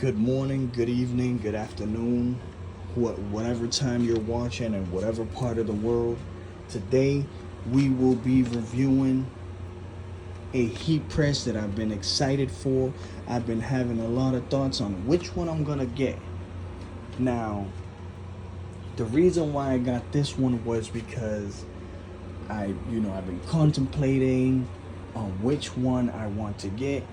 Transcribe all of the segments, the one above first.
Good morning, good evening, good afternoon, whatever time you're watching and whatever part of the world. Today we will be reviewing a heat press that I've been excited for. I've been having a lot of thoughts on which one I'm gonna get. Now, the reason why I got this one was because I've been contemplating on which one I want to get,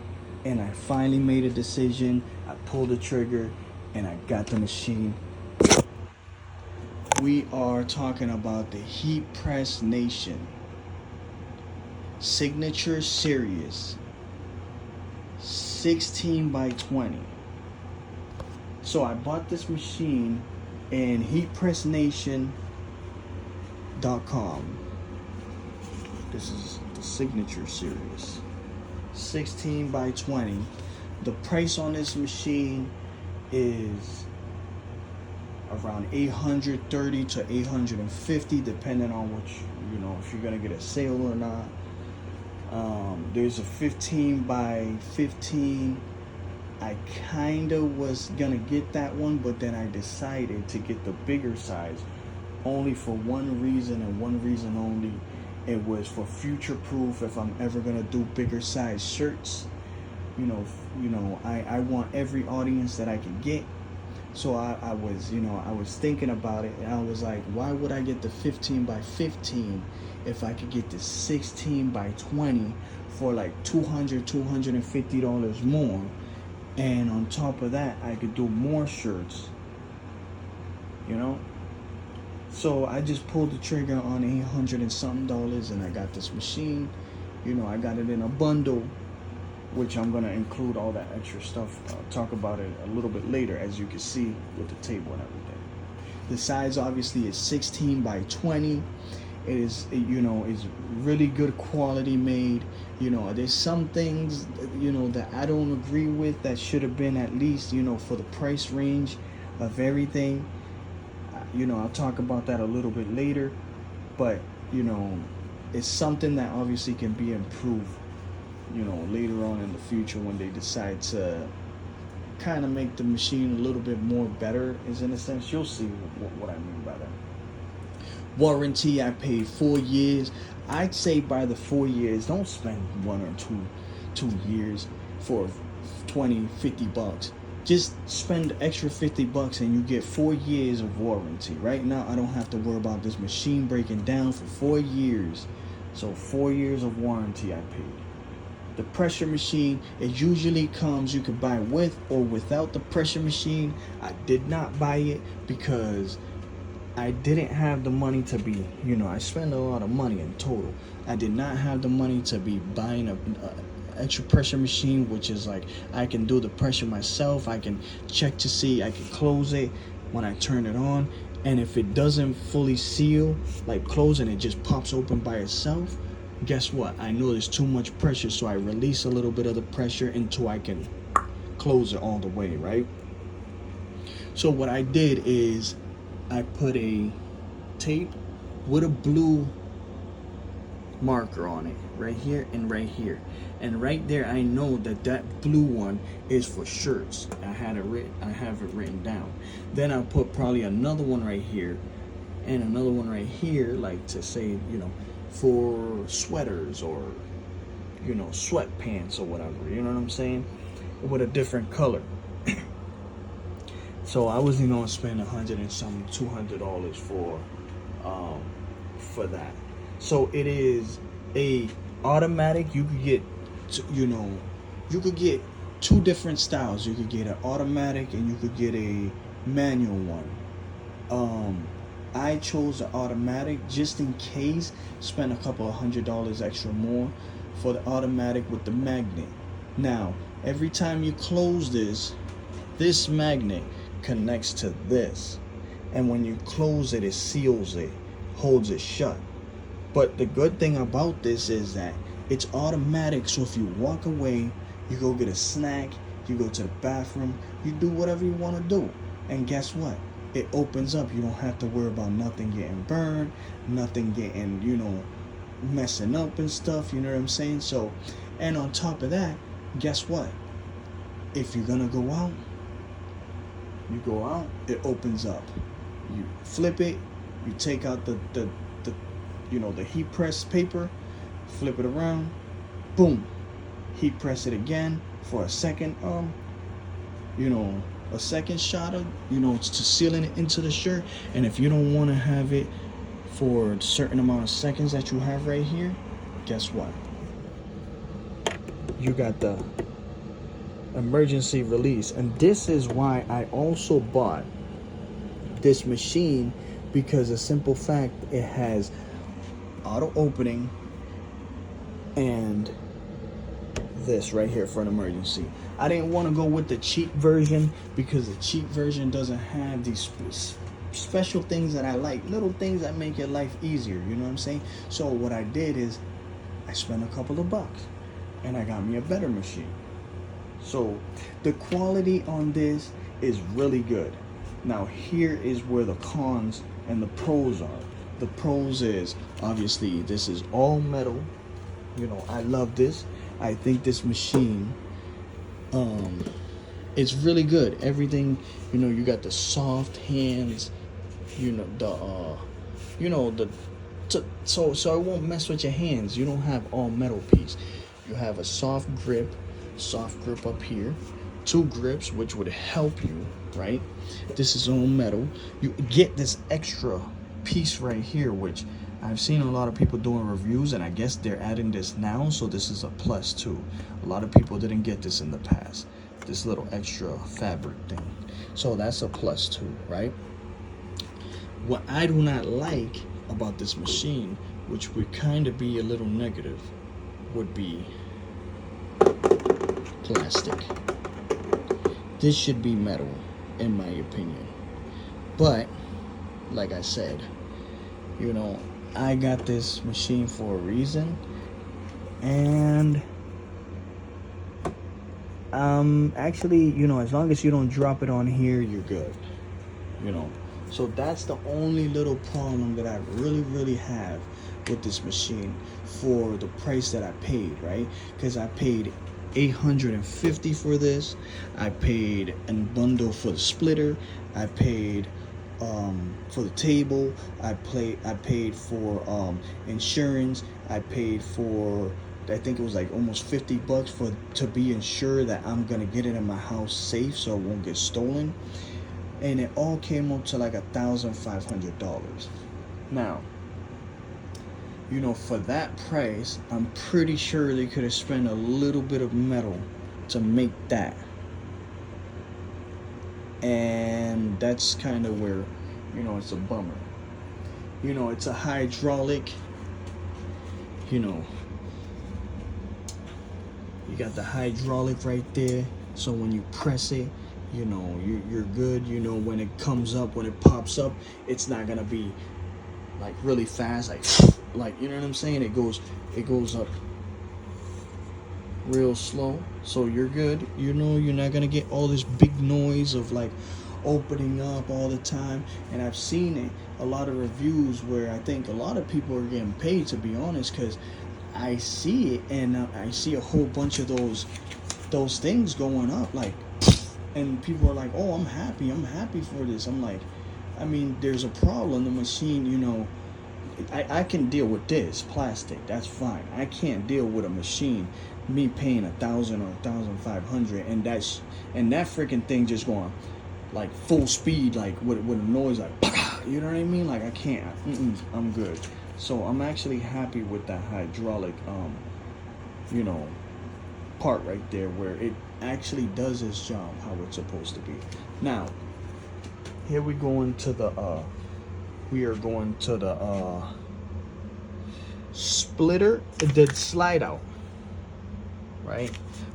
and I finally made a decision. I pulled the trigger and I got the machine. We are talking about the Heatpress Nation Signature Series 16 by 20. So I bought this machine in heatpressnation.com. This is the Signature Series 16 by 20. The price on this machine is around $830 to $850, depending on which, if you're gonna get a sale or not. There's a 15 by 15. I kinda was gonna get that one, but then I decided to get the bigger size only for one reason and one reason only. It was for future proof. If I'm ever gonna do bigger size shirts, I want every audience that I can get. So I was thinking about it, and I was like, why would I get the 15 by 15 if I could get the 16 by 20 for like $250 more? And on top of that, I could do more shirts, So I just pulled the trigger on $800 and something, and I got this machine. I got it in a bundle, which I'm gonna include all that extra stuff. I'll talk about it a little bit later, as you can see with the table and everything. The size obviously is 16 by 20. It is, is really good quality made. There's some things, that I don't agree with that should have been at least, for the price range of everything. I'll talk about that a little bit later, but it's something that obviously can be improved, later on in the future when they decide to kind of make the machine a little bit more better, is in a sense. You'll see what I mean by that. Warranty, I paid 4 years. I'd say by the 4 years, don't spend 1 or 2 years for $20-$50. Just spend extra $50 and you get 4 years of warranty. Right now, I don't have to worry about this machine breaking down for 4 years. So 4 years of warranty I paid. The pressure machine, it usually comes, you can buy with or without the pressure machine. I did not buy it because I didn't have the money to be, I spend a lot of money in total. I did not have the money to be buying a extra pressure machine, which is like I can do the pressure myself. I can check to see, I can close it when I turn it on, and if it doesn't fully seal, like close, and it just pops open by itself, guess what? I know there's too much pressure, so I release a little bit of the pressure until I can close it all the way, right? So what I did is I put a tape with a blue marker on it, right here and right here, and right there I know that blue one is for shirts. I have it written down. Then I'll put probably another one right here and another one right here, like to say, for sweaters or sweatpants or whatever, you know what I'm saying, with a different color. So I wasn't gonna spend $100 and some $200 for that. So it is a automatic. You could get, you could get 2 different styles. You could get an automatic and you could get a manual one. I chose the automatic just in case. Spent a couple of $100 extra more for the automatic with the magnet. Now, every time you close this magnet connects to this, and when you close it, it seals it, holds it shut. But the good thing about this is that it's automatic. So if you walk away, you go get a snack, you go to the bathroom, you do whatever you want to do, and guess what? It opens up. You don't have to worry about nothing getting burned, nothing getting, messing up and stuff, you know what I'm saying? So, and on top of that, guess what? If you're gonna go out, You go out, it opens up. You flip it, you take out the the heat press paper, flip it around, boom, heat press it again for a second a second shot of to sealing it into the shirt. And if you don't want to have it for a certain amount of seconds that you have right here, guess what? You got the emergency release. And this is why I also bought this machine, because a simple fact, it has auto opening and this right here for an emergency. I didn't want to go with the cheap version because the cheap version doesn't have these special things that I like, little things that make your life easier, you know what I'm saying? So what I did is I spent a couple of bucks and I got me a better machine. So the quality on this is really good. Now here is where the cons and the pros are. The pros is obviously this is all metal. I love this. I think this machine it's really good. Everything, you got the soft hands, so it won't mess with your hands. You don't have all metal piece. You have a soft grip up here, 2 grips, which would help you, right? This is all metal. You get this extra piece right here, which I've seen a lot of people doing reviews, and I guess they're adding this now, so this is a plus too. A lot of people didn't get this in the past, this little extra fabric thing, so that's a plus too, right? What I do not like about this machine, which would kind of be a little negative, would be plastic. This should be metal, in my opinion. But like I said, I got this machine for a reason, and actually, as long as you don't drop it on here, you're good. So that's the only little problem that I really have with this machine for the price that I paid, right? Because I paid $850 for this. I paid a bundle for the splitter. I paid for the table. I paid for insurance. I paid for, I think it was like almost $50 to be ensured that I'm gonna get it in my house safe so it won't get stolen. And it all came up to like $1,500. Now, for that price, I'm pretty sure they could have spent a little bit of metal to make that. And that's kind of where, it's a bummer. It's a hydraulic, you got the hydraulic right there. So when you press it, you're good. When it comes up, when it pops up, it's not gonna be like really fast, like you know what I'm saying? It goes up real slow, so you're good. You're not gonna get all this big noise of like opening up all the time. And I've seen it, a lot of reviews where I think a lot of people are getting paid, to be honest, because I see it, and I see a whole bunch of those things going up, like, and people are like, oh, I'm happy for this. I'm like, I mean, there's a problem. The machine, I can deal with this plastic, that's fine. I can't deal with a machine, me paying $1,000 or $1,500, and that freaking thing just going like full speed, like with a noise, like, you know what I mean? Like, I can't. I'm good. So I'm actually happy with that hydraulic, part right there, where it actually does its job how it's supposed to be. Now, here we are going to the splitter, the slide out, right?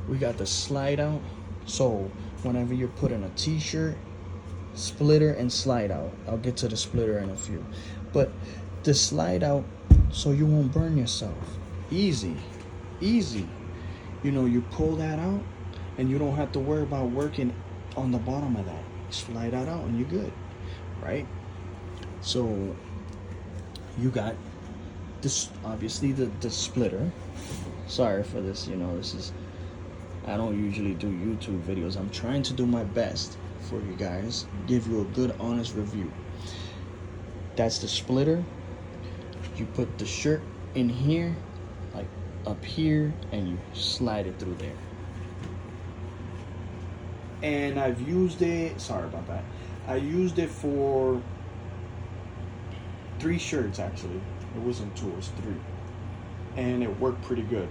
We got the slide out. So whenever you're putting a t-shirt, splitter and slide out. I'll get to the splitter in a few, but the slide out, so you won't burn yourself. Easy. You pull that out and you don't have to worry about working on the bottom of that. Slide that out and you're good, right? So you got this, obviously the splitter. Sorry for this, this is I don't usually do YouTube videos. I'm trying to do my best for you guys, give you a good honest review. That's the splitter. You put the shirt in here, like up here, and you slide it through there. And I've used it, sorry about that, I used it for 3 shirts actually. It wasn't 2, it was 3, and it worked pretty good.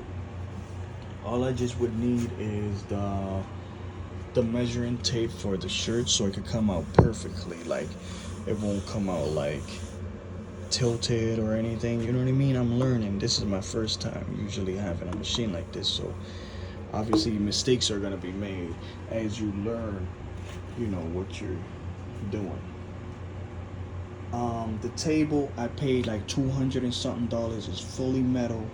All I just would need is the measuring tape for the shirt, so it could come out perfectly. Like, it won't come out like tilted or anything, you know what I mean? I'm learning. This is my first time usually having a machine like this, so obviously mistakes are gonna be made as you learn, you know, what you're doing. The table, I paid like $200 and something. It's fully metal.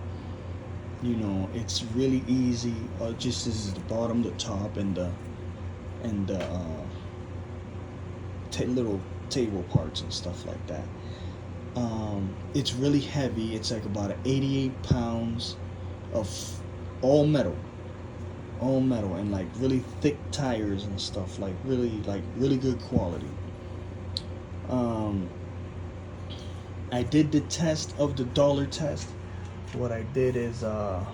You know, it's really easy. Just this is the bottom, the top, and the little table parts and stuff like that. It's really heavy. It's like about 88 pounds of all metal, and like really thick tires and stuff. Like really good quality. I did the test of the dollar test. What I did is I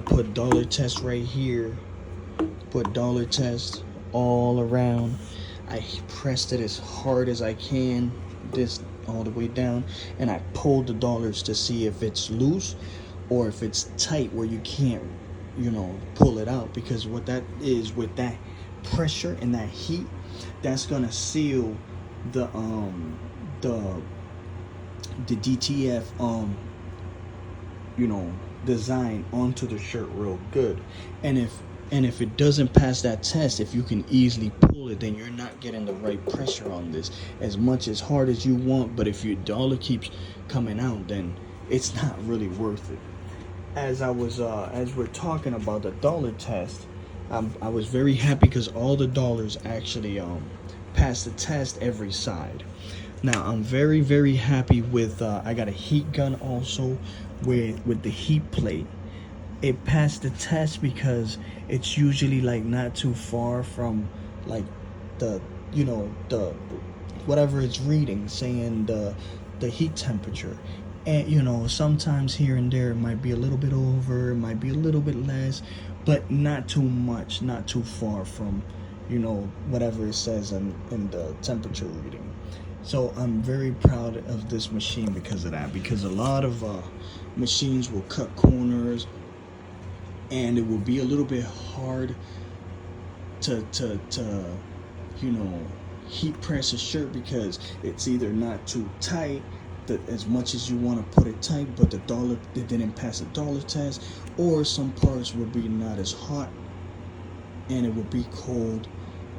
put dollar test right here, put dollar test all around. I pressed it as hard as I can, this all the way down, and I pulled the dollars to see if it's loose or if it's tight where you can't, you know, pull it out. Because what that is, with that pressure and that heat, that's gonna seal the DTF you know, design onto the shirt real good. And if it doesn't pass that test, if you can easily pull it, then you're not getting the right pressure on this as much as hard as you want. But if your dollar keeps coming out, then it's not really worth it. As we're talking about the dollar test, I was very happy because all the dollars actually passed the test every side. Now I'm very, very happy with I got a heat gun also with the heat plate. It passed the test because it's usually like not too far from like the, you know, the whatever it's reading, saying the heat temperature. And you know, sometimes here and there it might be a little bit over, it might be a little bit less, but not too much, not too far from, you know, whatever it says in the temperature reading. So I'm very proud of this machine because of that. Because a lot of machines will cut corners, and it will be a little bit hard to you know, heat press a shirt because it's either not too tight, as much as you want to put it tight, but it didn't pass the dollar test, or some parts would be not as hot and it would be cold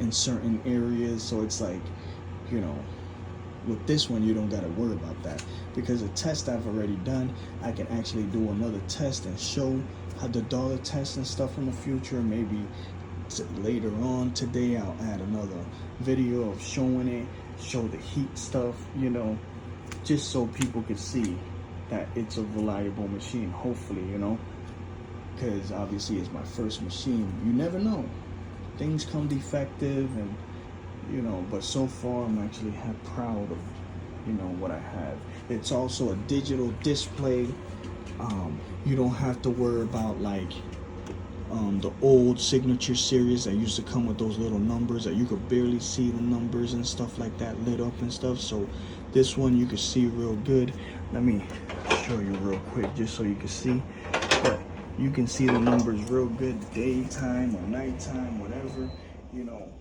in certain areas. So it's like, you know, with this one you don't got to worry about that, because the test I've already done. I can actually do another test and show how the dollar test and stuff in the future. Maybe later on today I'll add another video of showing it, show the heat stuff, you know, just so people can see that it's a reliable machine, hopefully, you know, because obviously it's my first machine. You never know, things come defective, and you know, but so far I'm actually proud of, you know, what I have. It's also a digital display. You don't have to worry about like the old signature series that used to come with those little numbers that you could barely see the numbers and stuff like that lit up and stuff. So this one you can see real good. Let me show you real quick just so you can see. But you can see the numbers real good, daytime or nighttime, whatever, you know.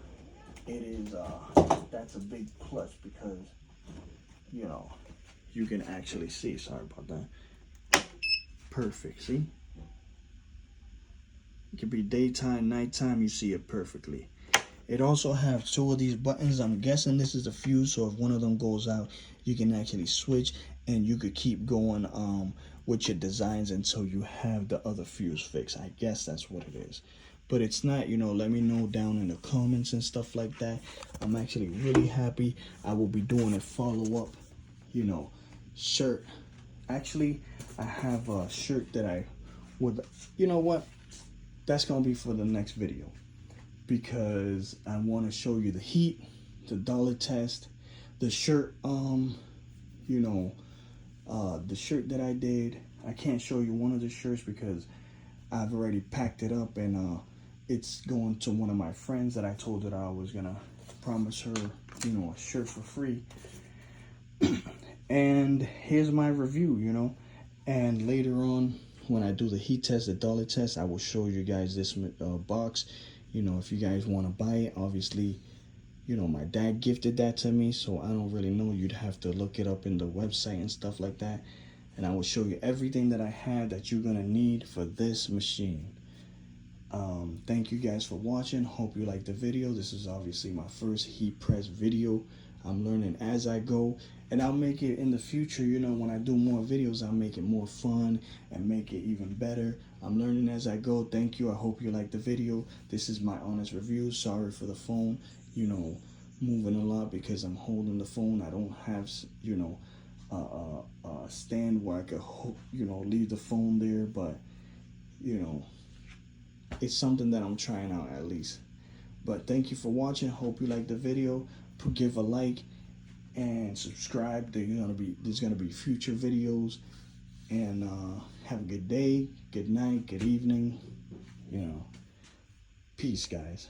It is that's a big plus because, you know, you can actually see. Sorry about that. Perfect. See, it could be daytime, nighttime, you see it perfectly. It also has 2 of these buttons. I'm guessing this is a fuse, so if one of them goes out, you can actually switch, and you could keep going with your designs until you have the other fuse fixed. I guess that's what it is. But it's not, you know, let me know down in the comments and stuff like that. I'm actually really happy. I will be doing a follow-up, you know, shirt. Actually, I have a shirt that I would, you know what? that's gonna be for the next video, because I want to show you the heat, the dollar test, the shirt. You know, the shirt that I did. I can't show you one of the shirts because I've already packed it up, and it's going to one of my friends that I told her I was gonna promise her, you know, a shirt for free. And here's my review, you know. And later on, when I do the heat test, the dollar test, I will show you guys this box. You know, if you guys want to buy it, obviously, you know, my dad gifted that to me, so I don't really know. You'd have to look it up in the website and stuff like that. And I will show you everything that I have that you're gonna need for this machine. Thank you guys for watching. Hope you liked the video. This is obviously my first heat press video. I'm learning as I go, and I'll make it in the future. You know, when I do more videos, I'll make it more fun and make it even better. I'm learning as I go. Thank you. I hope you liked the video. This is my honest review. Sorry for the phone, you know, moving a lot because I'm holding the phone. I don't have, you know, a stand where I could, you know, leave the phone there, but, you know, it's something that I'm trying out at least. But thank you for watching. Hope you liked the video. Give a like and subscribe. There's gonna be future videos. And have a good day, good night, good evening. You know, peace, guys.